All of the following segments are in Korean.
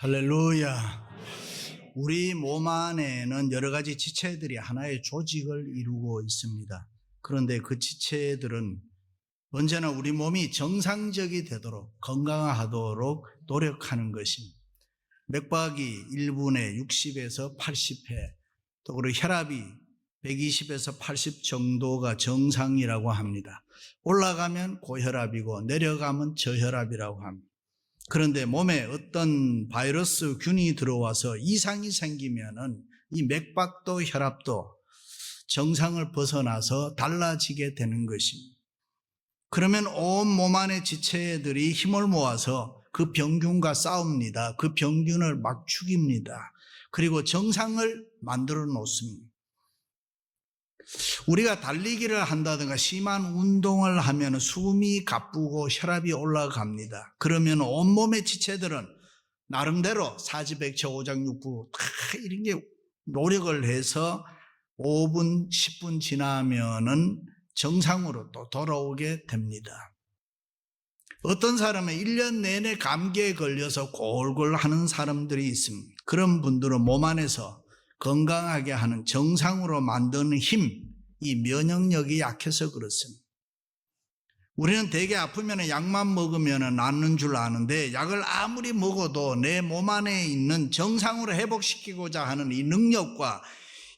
할렐루야. 우리 몸 안에는 여러 가지 지체들이 하나의 조직을 이루고 있습니다. 그런데 그 지체들은 언제나 우리 몸이 정상적이 되도록, 건강하도록 노력하는 것입니다. 맥박이 1분에 60에서 80회, 또 그리고 혈압이 120에서 80 정도가 정상이라고 합니다. 올라가면 고혈압이고 내려가면 저혈압이라고 합니다. 그런데 몸에 어떤 바이러스 균이 들어와서 이상이 생기면은 이 맥박도 혈압도 정상을 벗어나서 달라지게 되는 것입니다. 그러면 온 몸 안의 지체들이 힘을 모아서 그 병균과 싸웁니다. 그 병균을 막 죽입니다. 그리고 정상을 만들어 놓습니다. 우리가 달리기를 한다든가 심한 운동을 하면 숨이 가쁘고 혈압이 올라갑니다. 그러면 온몸의 지체들은 나름대로 사지백체 오장육부 다 이런 게 노력을 해서 5분, 10분 지나면은 정상으로 또 돌아오게 됩니다. 어떤 사람은 1년 내내 감기에 걸려서 골골 하는 사람들이 있습니다. 그런 분들은 몸 안에서 건강하게 하는 정상으로 만드는 힘, 이 면역력이 약해서 그렇습니다. 우리는 대개 아프면 약만 먹으면 낫는 줄 아는데 약을 아무리 먹어도 내 몸 안에 있는 정상으로 회복시키고자 하는 이 능력과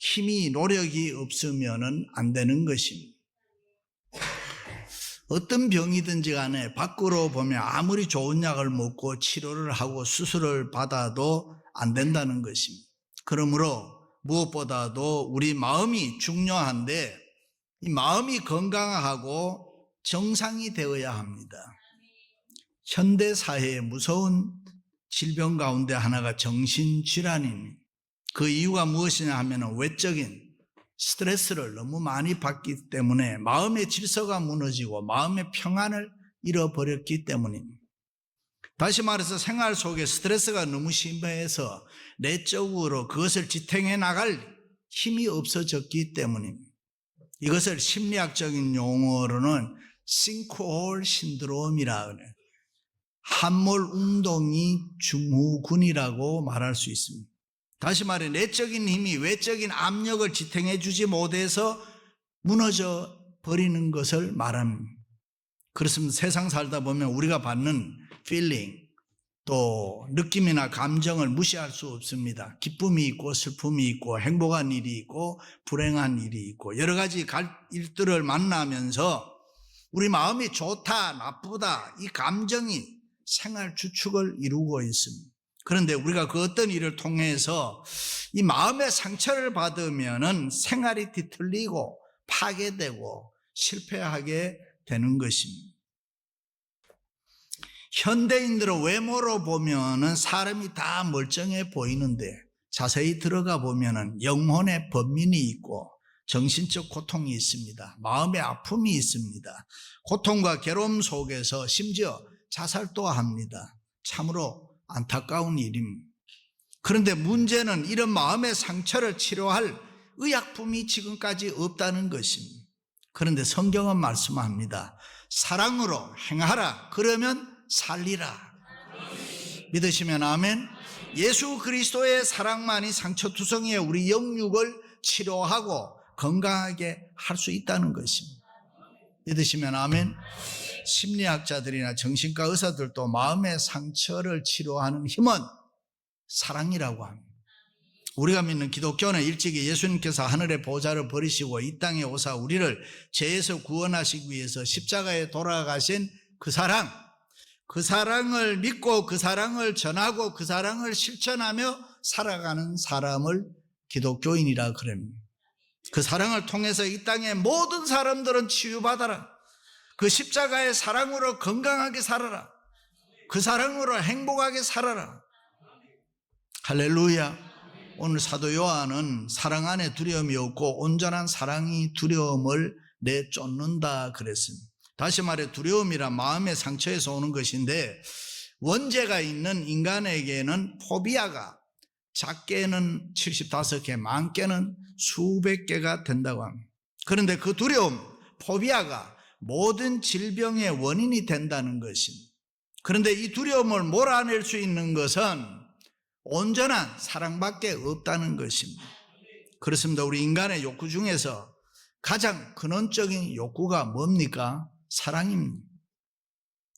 힘이 노력이 없으면 안 되는 것입니다. 어떤 병이든지 간에 밖으로 보면 아무리 좋은 약을 먹고 치료를 하고 수술을 받아도 안 된다는 것입니다. 그러므로 무엇보다도 우리 마음이 중요한데 이 마음이 건강하고 정상이 되어야 합니다. 현대사회의 무서운 질병 가운데 하나가 정신질환입니다. 그 이유가 무엇이냐 하면 외적인 스트레스를 너무 많이 받기 때문에 마음의 질서가 무너지고 마음의 평안을 잃어버렸기 때문입니다. 다시 말해서 생활 속에 스트레스가 너무 심해서 내적으로 그것을 지탱해 나갈 힘이 없어졌기 때문입니다. 이것을 심리학적인 용어로는 싱크홀 신드롬이라 그래요. 함몰 웅덩이 증후군이라고 말할 수 있습니다. 다시 말해 내적인 힘이 외적인 압력을 지탱해 주지 못해서 무너져 버리는 것을 말합니다. 그렇습니다. 세상 살다 보면 우리가 받는 feeling, 또 느낌이나 감정을 무시할 수 없습니다. 기쁨이 있고 슬픔이 있고 행복한 일이 있고 불행한 일이 있고 여러 가지 일들을 만나면서 우리 마음이 좋다 나쁘다 이 감정이 생활 주축을 이루고 있습니다. 그런데 우리가 그 어떤 일을 통해서 이 마음의 상처를 받으면은 생활이 뒤틀리고 파괴되고 실패하게 되는 것입니다. 현대인들은 외모로 보면은 사람이 다 멀쩡해 보이는데 자세히 들어가 보면은 영혼의 번민이 있고 정신적 고통이 있습니다. 마음의 아픔이 있습니다. 고통과 괴로움 속에서 심지어 자살도 합니다. 참으로 안타까운 일입니다. 그런데 문제는 이런 마음의 상처를 치료할 의약품이 지금까지 없다는 것입니다. 그런데 성경은 말씀합니다. 사랑으로 행하라. 그러면 살리라. 믿으시면 아멘. 예수 그리스도의 사랑만이 상처투성이의 우리 영육을 치료하고 건강하게 할 수 있다는 것입니다. 믿으시면 아멘. 심리학자들이나 정신과 의사들도 마음의 상처를 치료하는 힘은 사랑이라고 합니다. 우리가 믿는 기독교는 일찍이 예수님께서 하늘의 보좌를 버리시고 이 땅에 오사 우리를 죄에서 구원하시기 위해서 십자가에 돌아가신 그 사랑을 믿고 그 사랑을 전하고 그 사랑을 실천하며 살아가는 사람을 기독교인이라 그럽니다. 그 사랑을 통해서 이 땅의 모든 사람들은 치유받아라. 그 십자가의 사랑으로 건강하게 살아라. 그 사랑으로 행복하게 살아라. 할렐루야. 오늘 사도 요한은 사랑 안에 두려움이 없고 온전한 사랑이 두려움을 내쫓는다 그랬습니다. 다시 말해 두려움이란 마음의 상처에서 오는 것인데 원죄가 있는 인간에게는 포비아가 작게는 75개, 많게는 수백 개가 된다고 합니다. 그런데 그 두려움, 포비아가 모든 질병의 원인이 된다는 것입니다. 그런데 이 두려움을 몰아낼 수 있는 것은 온전한 사랑밖에 없다는 것입니다. 그렇습니다. 우리 인간의 욕구 중에서 가장 근원적인 욕구가 뭡니까? 사랑입니다.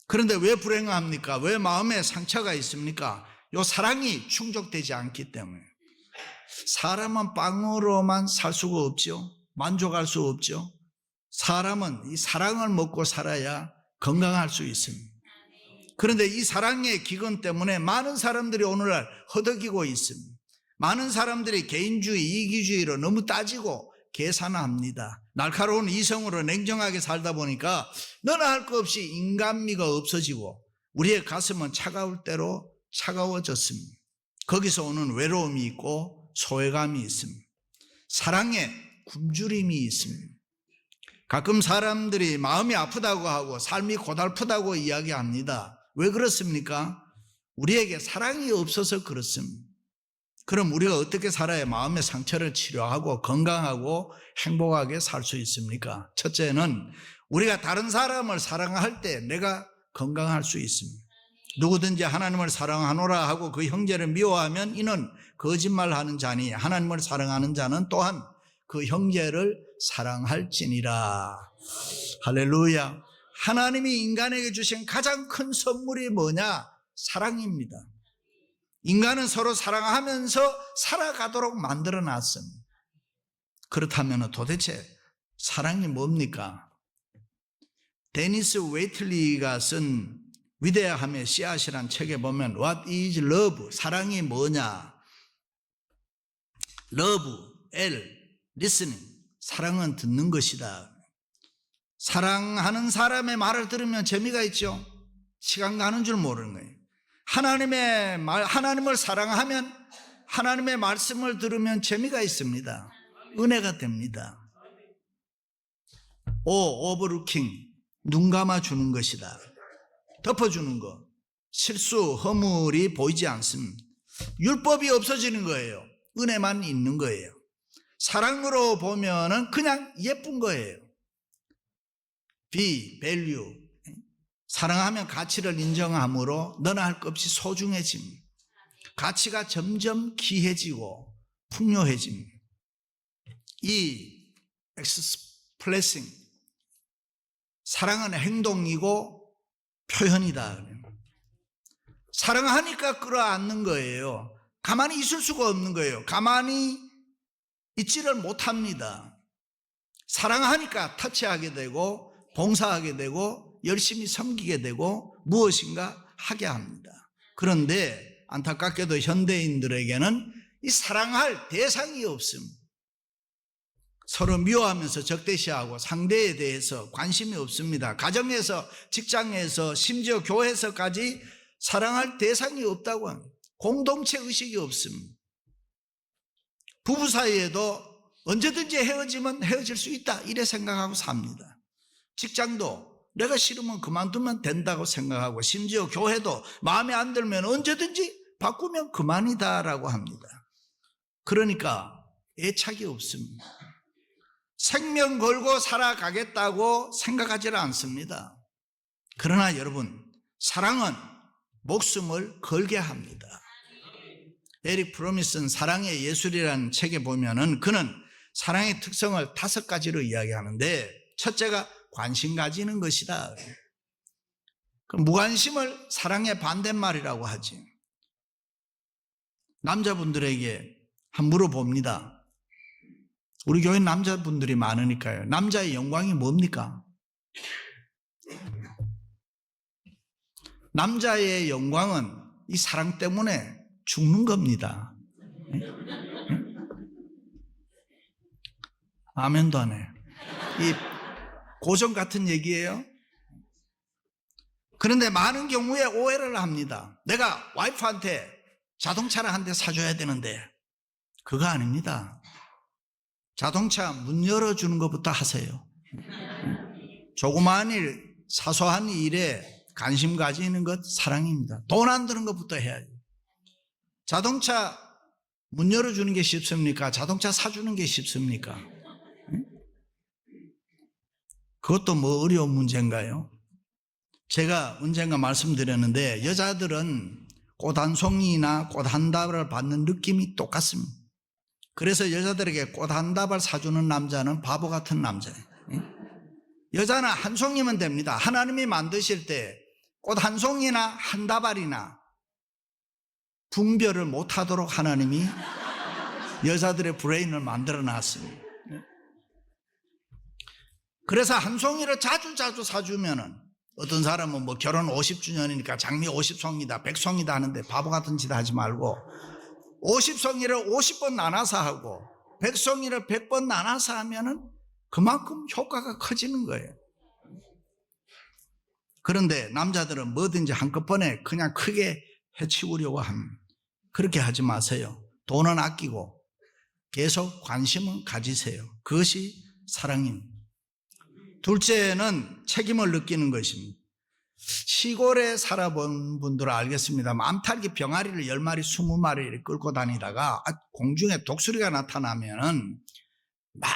그런데 왜 불행합니까? 왜 마음에 상처가 있습니까? 이 사랑이 충족되지 않기 때문에. 사람은 빵으로만 살 수가 없죠. 만족할 수 없죠. 사람은 이 사랑을 먹고 살아야 건강할 수 있습니다. 그런데 이 사랑의 기근 때문에 많은 사람들이 오늘날 허덕이고 있습니다. 많은 사람들이 개인주의, 이기주의로 너무 따지고 계산합니다. 날카로운 이성으로 냉정하게 살다 보니까 너나 할 것 없이 인간미가 없어지고 우리의 가슴은 차가울 대로 차가워졌습니다. 거기서 오는 외로움이 있고 소외감이 있습니다. 사랑에 굶주림이 있습니다. 가끔 사람들이 마음이 아프다고 하고 삶이 고달프다고 이야기합니다. 왜 그렇습니까? 우리에게 사랑이 없어서 그렇습니다. 그럼 우리가 어떻게 살아야 마음의 상처를 치료하고 건강하고 행복하게 살 수 있습니까? 첫째는 우리가 다른 사람을 사랑할 때 내가 건강할 수 있습니다. 누구든지 하나님을 사랑하노라 하고 그 형제를 미워하면 이는 거짓말하는 자니 하나님을 사랑하는 자는 또한 그 형제를 사랑할지니라. 할렐루야. 하나님이 인간에게 주신 가장 큰 선물이 뭐냐? 사랑입니다. 인간은 서로 사랑하면서 살아가도록 만들어 놨습니다. 그렇다면 도대체 사랑이 뭡니까? 데니스 웨이틀리가 쓴 위대함의 씨앗이란 책에 보면 What is love? 사랑이 뭐냐? Love, L, listening. 사랑은 듣는 것이다. 사랑하는 사람의 말을 들으면 재미가 있죠. 시간 가는 줄 모르는 거예요. 하나님을 사랑하면 하나님의 말씀을 들으면 재미가 있습니다. 은혜가 됩니다. 오버루킹, 눈 감아주는 것이다. 덮어주는 것, 실수, 허물이 보이지 않습니다. 율법이 없어지는 거예요. 은혜만 있는 거예요. 사랑으로 보면은 그냥 예쁜 거예요. value. 사랑하면 가치를 인정함으로 너나 할 것 없이 소중해집니다. 가치가 점점 귀해지고 풍요해집니다. 이 expressing. 사랑은 행동이고 표현이다. 사랑하니까 끌어안는 거예요. 가만히 있을 수가 없는 거예요. 가만히 있지를 못합니다. 사랑하니까 터치하게 되고 봉사하게 되고 열심히 섬기게 되고 무엇인가 하게 합니다. 그런데 안타깝게도 현대인들에게는 이 사랑할 대상이 없습니다. 서로 미워하면서 적대시하고 상대에 대해서 관심이 없습니다. 가정에서, 직장에서, 심지어 교회에서까지 사랑할 대상이 없다고 합니다. 공동체 의식이 없습니다. 부부 사이에도 언제든지 헤어지면 헤어질 수 있다 이래 생각하고 삽니다. 직장도 내가 싫으면 그만두면 된다고 생각하고, 심지어 교회도 마음에 안 들면 언제든지 바꾸면 그만이다라고 합니다. 그러니까 애착이 없습니다. 생명 걸고 살아가겠다고 생각하지 않습니다. 그러나 여러분, 사랑은 목숨을 걸게 합니다. 에릭 프로미슨 사랑의 예술이라는 책에 보면은 그는 사랑의 특성을 5가지로 이야기하는데, 첫째가 관심 가지는 것이다. 그 무관심을 사랑의 반대말이라고 하지. 남자분들에게 한번 물어봅니다. 우리 교회 남자분들이 많으니까요. 남자의 영광이 뭡니까? 남자의 영광은 이 사랑 때문에 죽는 겁니다. 아멘도 안 해. 이 고전 같은 얘기예요. 그런데 많은 경우에 오해를 합니다. 내가 와이프한테 자동차를 한 대 사줘야 되는데, 그거 아닙니다. 자동차 문 열어주는 것부터 하세요. 조그마한 일, 사소한 일에 관심 가지는 것 사랑입니다. 돈 안 드는 것부터 해야죠. 자동차 문 열어주는 게 쉽습니까? 자동차 사주는 게 쉽습니까? 그것도 뭐 어려운 문제인가요? 제가 언젠가 말씀드렸는데, 여자들은 꽃 한 송이나 꽃 한 다발을 받는 느낌이 똑같습니다. 그래서 여자들에게 꽃 한 다발 사주는 남자는 바보 같은 남자예요. 여자는 한 송이면 됩니다. 하나님이 만드실 때 꽃 한 송이나 한 다발이나 분별을 못하도록 하나님이 여자들의 브레인을 만들어 놨습니다. 그래서 한 송이를 자주 사주면은 어떤 사람은 뭐 결혼 50주년이니까 장미 50송이다 100송이다 하는데 바보 같은 짓 하지 말고 50송이를 50번 나눠서 하고 100송이를 100번 나눠서 하면은 그만큼 효과가 커지는 거예요. 그런데 남자들은 뭐든지 한꺼번에 그냥 크게 해치우려고 합니다. 그렇게 하지 마세요. 돈은 아끼고 계속 관심은 가지세요. 그것이 사랑입니다. 둘째는 책임을 느끼는 것입니다. 시골에 살아본 분들은 알겠습니다. 암탉이 병아리를 10마리, 20마리를 끌고 다니다가 공중에 독수리가 나타나면은 막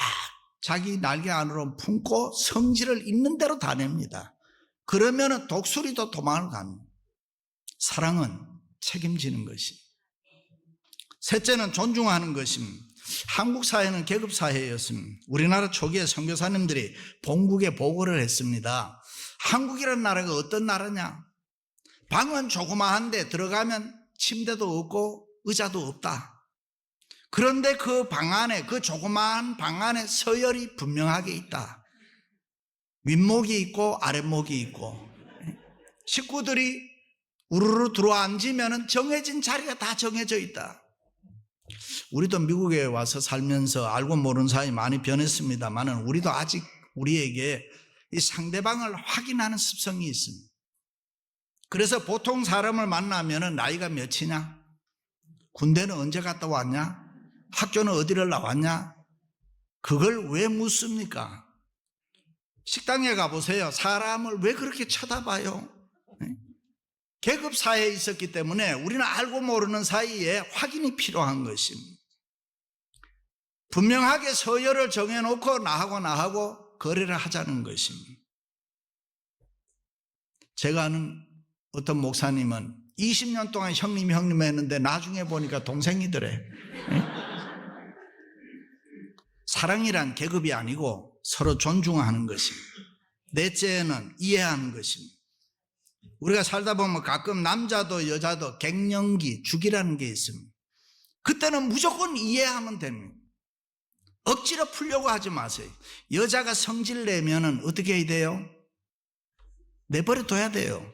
자기 날개 안으로 품고 성질을 있는 대로 다 냅니다. 그러면은 독수리도 도망을 갑니다. 사랑은 책임지는 것입니다. 셋째는 존중하는 것입니다. 한국 사회는 계급 사회였습니다. 우리나라 초기에 선교사님들이 본국에 보고를 했습니다. 한국이라는 나라가 어떤 나라냐? 방은 조그마한데 들어가면 침대도 없고 의자도 없다. 그런데 그 방 안에, 그 조그마한 방 안에 서열이 분명하게 있다. 윗목이 있고 아랫목이 있고 식구들이 우르르 들어와 앉으면 정해진 자리가 다 정해져 있다. 우리도 미국에 와서 살면서 알고 모르는 사이 많이 변했습니다만 우리도 아직 우리에게 이 상대방을 확인하는 습성이 있습니다. 그래서 보통 사람을 만나면 나이가 몇이냐? 군대는 언제 갔다 왔냐? 학교는 어디를 나왔냐? 그걸 왜 묻습니까? 식당에 가보세요. 사람을 왜 그렇게 쳐다봐요? 계급 사회에 있었기 때문에 우리는 알고 모르는 사이에 확인이 필요한 것입니다. 분명하게 서열을 정해놓고 나하고 거래를 하자는 것입니다. 제가 아는 어떤 목사님은 20년 동안 형님 했는데 나중에 보니까 동생이더래. 사랑이란 계급이 아니고 서로 존중하는 것입니다. 넷째는 이해하는 것입니다. 우리가 살다 보면 가끔 남자도 여자도 갱년기, 주기라는 게 있습니다. 그때는 무조건 이해하면 됩니다. 억지로 풀려고 하지 마세요. 여자가 성질 내면은 어떻게 해야 돼요? 내버려 둬야 돼요.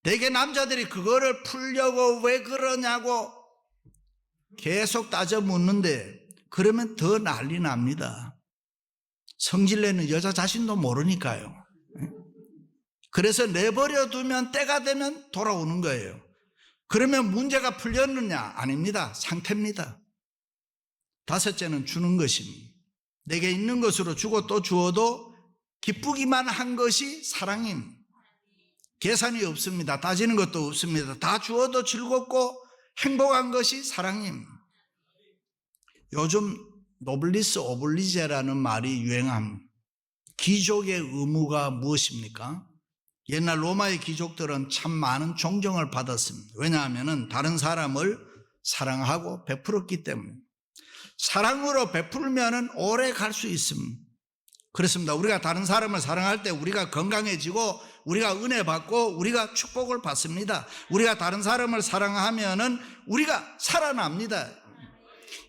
대개 남자들이 그거를 풀려고 왜 그러냐고 계속 따져 묻는데 그러면 더 난리 납니다. 성질 내는 여자 자신도 모르니까요. 그래서 내버려 두면 때가 되면 돌아오는 거예요. 그러면 문제가 풀렸느냐? 아닙니다. 상태입니다. 다섯째는 주는 것입니다. 내게 있는 것으로 주고 또 주어도 기쁘기만 한 것이 사랑입니다. 계산이 없습니다. 따지는 것도 없습니다. 다 주어도 즐겁고 행복한 것이 사랑입니다. 요즘 노블리스 오블리제라는 말이 유행합니다. 귀족의 의무가 무엇입니까? 옛날 로마의 귀족들은 참 많은 존경을 받았습니다. 왜냐하면 다른 사람을 사랑하고 베풀었기 때문에. 사랑으로 베풀면 오래 갈 수 있습니다. 그렇습니다. 우리가 다른 사람을 사랑할 때 우리가 건강해지고 우리가 은혜 받고 우리가 축복을 받습니다. 우리가 다른 사람을 사랑하면 우리가 살아납니다.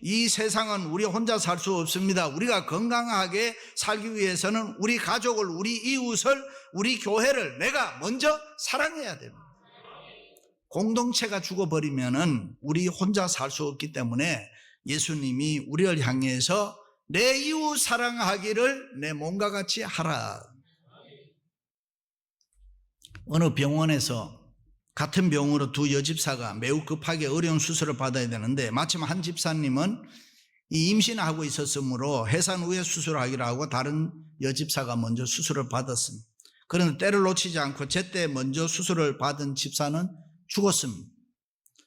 이 세상은 우리 혼자 살 수 없습니다. 우리가 건강하게 살기 위해서는 우리 가족을, 우리 이웃을, 우리 교회를 내가 먼저 사랑해야 됩니다. 공동체가 죽어버리면 우리 혼자 살 수 없기 때문에 예수님이 우리를 향해서 내 이웃 사랑하기를 내 몸과 같이 하라. 어느 병원에서 같은 병으로 두 여집사가 매우 급하게 어려운 수술을 받아야 되는데 마침 한 집사님은 임신하고 있었으므로 해산 후에 수술하기로 하고 다른 여집사가 먼저 수술을 받았습니다. 그런데 때를 놓치지 않고 제때 먼저 수술을 받은 집사는 죽었습니다.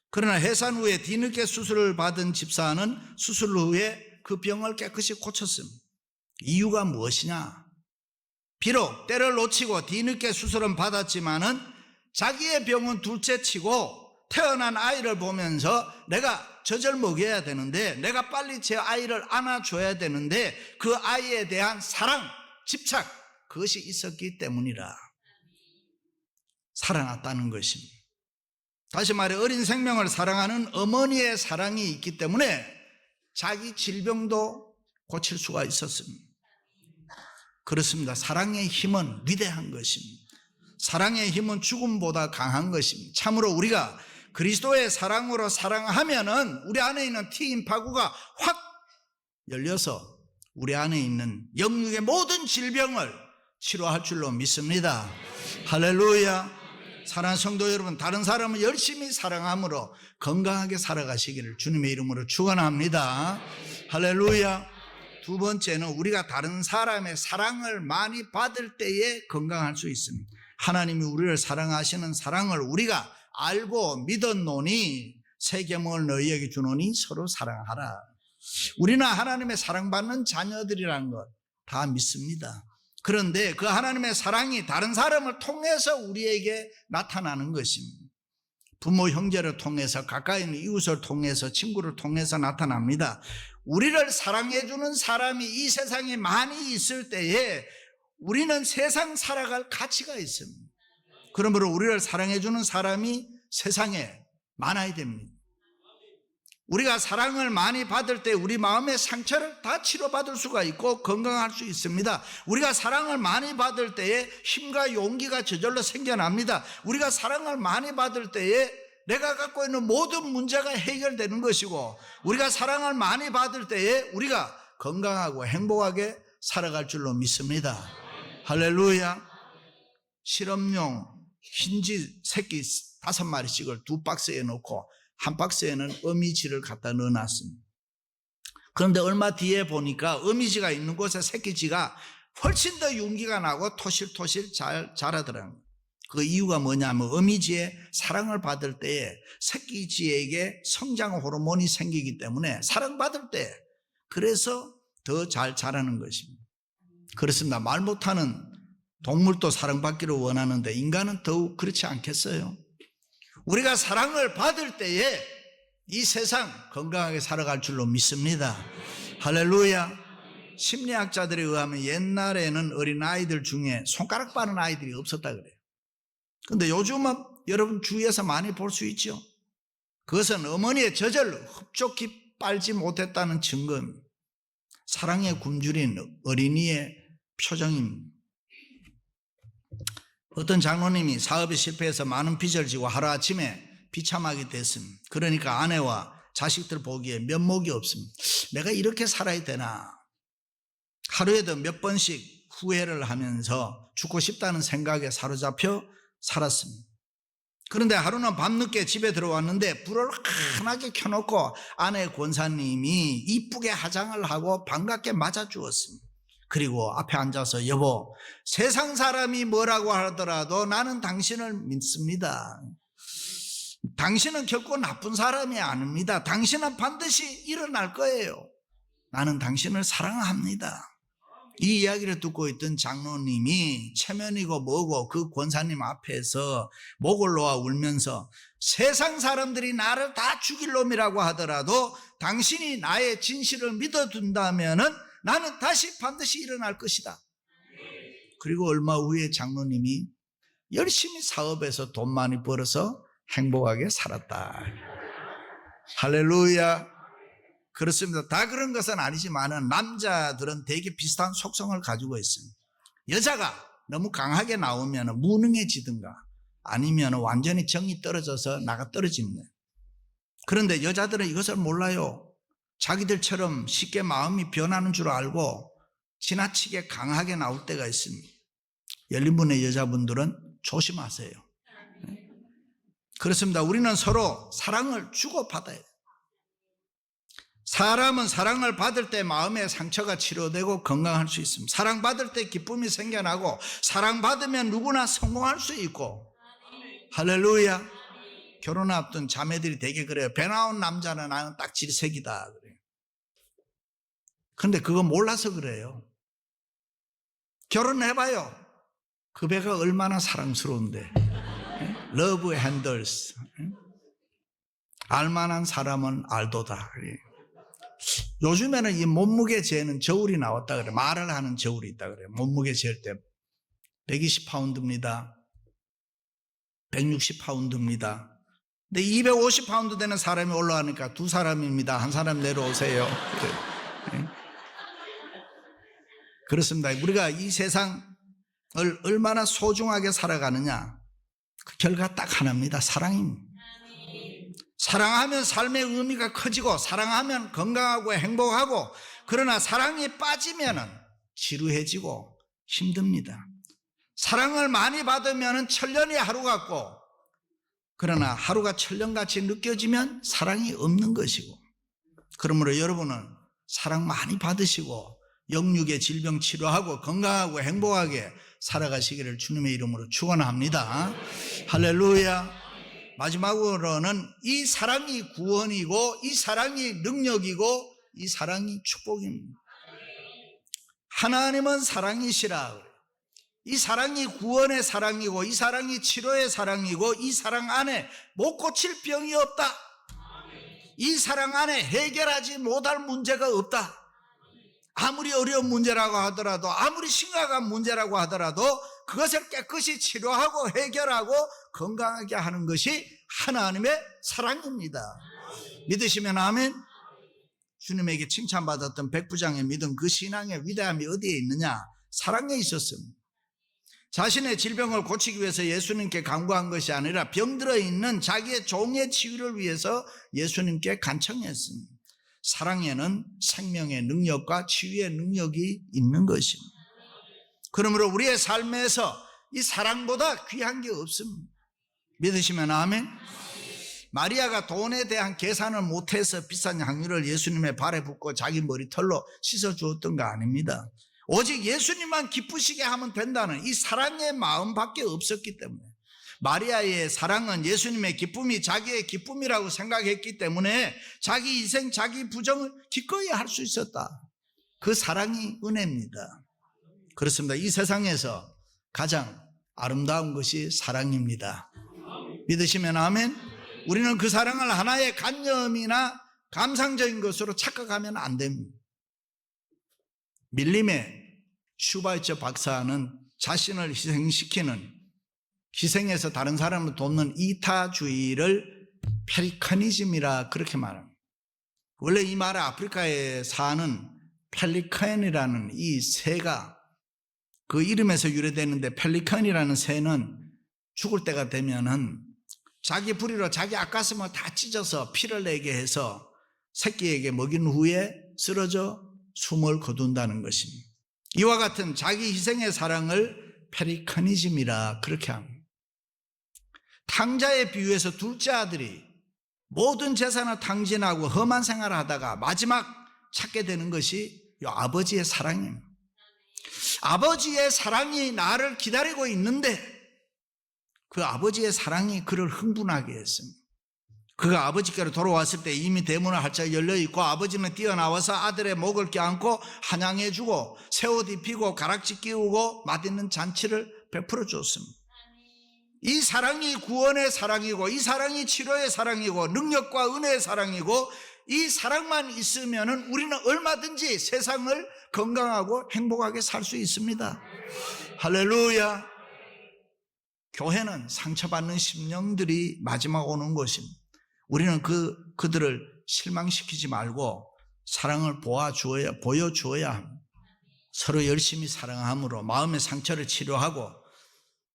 그러나 해산 후에 뒤늦게 수술을 받은 집사는 수술 후에 그 병을 깨끗이 고쳤습니다. 이유가 무엇이냐? 비록 때를 놓치고 뒤늦게 수술은 받았지만은 자기의 병은 둘째치고 태어난 아이를 보면서 내가 젖을 먹여야 되는데, 내가 빨리 제 아이를 안아줘야 되는데, 그 아이에 대한 사랑, 집착, 그것이 있었기 때문이라 살아났다는 것입니다. 다시 말해 어린 생명을 사랑하는 어머니의 사랑이 있기 때문에 자기 질병도 고칠 수가 있었습니다. 그렇습니다. 사랑의 힘은 위대한 것입니다. 사랑의 힘은 죽음보다 강한 것입니다. 참으로 우리가 그리스도의 사랑으로 사랑하면은 우리 안에 있는 트인 파구가 확 열려서 우리 안에 있는 영육의 모든 질병을 치료할 줄로 믿습니다. 할렐루야. 사랑하는 성도 여러분, 다른 사람을 열심히 사랑함으로 건강하게 살아가시기를 주님의 이름으로 축원합니다. 할렐루야. 두 번째는 우리가 다른 사람의 사랑을 많이 받을 때에 건강할 수 있습니다. 하나님이 우리를 사랑하시는 사랑을 우리가 알고 믿었노니 새 계명을 너희에게 주노니 서로 사랑하라. 우리는 하나님의 사랑받는 자녀들이라는 것 다 믿습니다. 그런데 그 하나님의 사랑이 다른 사람을 통해서 우리에게 나타나는 것입니다. 부모, 형제를 통해서, 가까이 있는 이웃을 통해서, 친구를 통해서 나타납니다. 우리를 사랑해주는 사람이 이 세상에 많이 있을 때에 우리는 세상 살아갈 가치가 있습니다. 그러므로 우리를 사랑해주는 사람이 세상에 많아야 됩니다. 우리가 사랑을 많이 받을 때 우리 마음의 상처를 다 치료받을 수가 있고 건강할 수 있습니다. 우리가 사랑을 많이 받을 때에 힘과 용기가 저절로 생겨납니다. 우리가 사랑을 많이 받을 때에 내가 갖고 있는 모든 문제가 해결되는 것이고, 우리가 사랑을 많이 받을 때에 우리가 건강하고 행복하게 살아갈 줄로 믿습니다. 할렐루야. 실험용 흰지 새끼 5마리씩을 2박스에 넣고 한 박스에는 어미지를 갖다 넣어놨습니다. 그런데 얼마 뒤에 보니까 어미지가 있는 곳에 새끼지가 훨씬 더 윤기가 나고 토실토실 잘 자라더라고요. 그 이유가 뭐냐면 어미지에 사랑을 받을 때에 새끼지에게 성장 호르몬이 생기기 때문에 사랑받을 때 그래서 더 잘 자라는 것입니다. 그렇습니다. 말 못하는 동물도 사랑받기를 원하는데 인간은 더욱 그렇지 않겠어요? 우리가 사랑을 받을 때에 이 세상 건강하게 살아갈 줄로 믿습니다. 할렐루야. 심리학자들에 의하면 옛날에는 어린아이들 중에 손가락 빠는 아이들이 없었다 그래요. 그런데 요즘은 여러분 주위에서 많이 볼 수 있죠. 그것은 어머니의 젖을 흡족히 빨지 못했다는 증거입니다. 사랑에 굶주린 어린이의 표정입니다. 어떤 장로님이 사업에 실패해서 많은 빚을 지고 하루아침에 비참하게 됐습니다. 그러니까 아내와 자식들 보기에 면목이 없습니다. 내가 이렇게 살아야 되나? 하루에도 몇 번씩 후회를 하면서 죽고 싶다는 생각에 사로잡혀 살았습니다. 그런데 하루는 밤늦게 집에 들어왔는데 불을 환하게 켜놓고 아내 권사님이 이쁘게 화장을 하고 반갑게 맞아주었습니다. 그리고 앞에 앉아서 여보, 세상 사람이 뭐라고 하더라도 나는 당신을 믿습니다. 당신은 결코 나쁜 사람이 아닙니다. 당신은 반드시 일어날 거예요. 나는 당신을 사랑합니다. 이 이야기를 듣고 있던 장로님이 체면이고 뭐고 그 권사님 앞에서 목을 놓아 울면서 세상 사람들이 나를 다 죽일 놈이라고 하더라도 당신이 나의 진실을 믿어둔다면은 나는 다시 반드시 일어날 것이다. 그리고 얼마 후에 장로님이 열심히 사업해서 돈 많이 벌어서 행복하게 살았다. 할렐루야. 그렇습니다. 다 그런 것은 아니지만 남자들은 되게 비슷한 속성을 가지고 있습니다. 여자가 너무 강하게 나오면 무능해지든가 아니면 완전히 정이 떨어져서 나가 떨어지는 거예요. 그런데 여자들은 이것을 몰라요. 자기들처럼 쉽게 마음이 변하는 줄 알고 지나치게 강하게 나올 때가 있습니다. 열린분의 여자분들은 조심하세요. 그렇습니다. 우리는 서로 사랑을 주고받아야 돼요. 사람은 사랑을 받을 때 마음의 상처가 치료되고 건강할 수 있습니다. 사랑받을 때 기쁨이 생겨나고 사랑받으면 누구나 성공할 수 있고. 할렐루야. 결혼 앞둔 자매들이 되게 그래요. 배 나온 남자는 나는 딱 질색이다 그래요. 그런데 그거 몰라서 그래요. 결혼해봐요. 그 배가 얼마나 사랑스러운데. Love handles. 알만한 사람은 알도다. 요즘에는 이 몸무게 재는 저울이 나왔다 그래. 말을 하는 저울이 있다 그래. 몸무게 잴 때 120파운드입니다. 160파운드입니다. 근데 250파운드 되는 사람이 올라가니까 두 사람입니다. 한 사람 내려오세요. 그렇습니다. 우리가 이 세상을 얼마나 소중하게 살아가느냐, 그 결과 딱 하나입니다. 사랑입니다. 사랑하면 삶의 의미가 커지고, 사랑하면 건강하고 행복하고, 그러나 사랑이 빠지면 지루해지고 힘듭니다. 사랑을 많이 받으면 천년이 하루 같고, 그러나 하루가 천년같이 느껴지면 사랑이 없는 것이고, 그러므로 여러분은 사랑 많이 받으시고 영육의 질병 치료하고 건강하고 행복하게 살아가시기를 주님의 이름으로 축원합니다. 할렐루야. 마지막으로는 이 사랑이 구원이고, 이 사랑이 능력이고, 이 사랑이 축복입니다. 하나님은 사랑이시라. 이 사랑이 구원의 사랑이고, 이 사랑이 치료의 사랑이고, 이 사랑 안에 못 고칠 병이 없다. 이 사랑 안에 해결하지 못할 문제가 없다. 아무리 어려운 문제라고 하더라도, 아무리 심각한 문제라고 하더라도 그것을 깨끗이 치료하고 해결하고 건강하게 하는 것이 하나님의 사랑입니다. 믿으시면 아멘. 주님에게 칭찬받았던 백부장의 믿음, 그 신앙의 위대함이 어디에 있느냐? 사랑에 있었습니다. 자신의 질병을 고치기 위해서 예수님께 간구한 것이 아니라 병들어 있는 자기의 종의 치유를 위해서 예수님께 간청했습니다. 사랑에는 생명의 능력과 치유의 능력이 있는 것입니다. 그러므로 우리의 삶에서 이 사랑보다 귀한 게 없습니다. 믿으시면 아멘. 마리아가 돈에 대한 계산을 못해서 비싼 향유를 예수님의 발에 붓고 자기 머리털로 씻어주었던 거 아닙니다. 오직 예수님만 기쁘시게 하면 된다는 이 사랑의 마음밖에 없었기 때문에, 마리아의 사랑은 예수님의 기쁨이 자기의 기쁨이라고 생각했기 때문에 자기 희생, 자기 부정을 기꺼이 할 수 있었다. 그 사랑이 은혜입니다. 그렇습니다. 이 세상에서 가장 아름다운 것이 사랑입니다. 믿으시면 아멘. 우리는 그 사랑을 하나의 관념이나 감상적인 것으로 착각하면 안 됩니다. 밀림의 슈바이처 박사는 자신을 희생시키는, 희생해서 다른 사람을 돕는 이타주의를 펠리카니즘이라 그렇게 말합니다. 원래 이 말은 아프리카에 사는 펠리칸이라는 이 새가 그 이름에서 유래되는데, 펠리칸이라는 새는 죽을 때가 되면은 자기 부리로 자기 앞가슴을 다 찢어서 피를 내게 해서 새끼에게 먹인 후에 쓰러져 숨을 거둔다는 것입니다. 이와 같은 자기 희생의 사랑을 페리카니즘이라 그렇게 합니다. 탕자에 비유해서 둘째 아들이 모든 재산을 탕진하고 험한 생활을 하다가 마지막 찾게 되는 것이 이 아버지의 사랑입니다. 아버지의 사랑이 나를 기다리고 있는데 그 아버지의 사랑이 그를 흥분하게 했습니다. 그가 아버지께로 돌아왔을 때 이미 대문은 활짝 열려있고 아버지는 뛰어나와서 아들의 목을 껴안고 환영해주고 새옷 입히고 가락지 끼우고 맛있는 잔치를 베풀어 줬습니다. 이 사랑이 구원의 사랑이고, 이 사랑이 치료의 사랑이고, 능력과 은혜의 사랑이고, 이 사랑만 있으면 우리는 얼마든지 세상을 건강하고 행복하게 살 수 있습니다. 할렐루야. 교회는 상처받는 심령들이 마지막 오는 것입니다. 우리는 그들을 실망시키지 말고 사랑을 보여주어야 합니다. 서로 열심히 사랑함으로 마음의 상처를 치료하고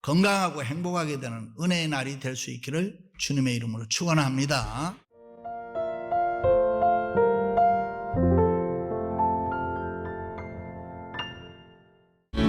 건강하고 행복하게 되는 은혜의 날이 될 수 있기를 주님의 이름으로 축원합니다.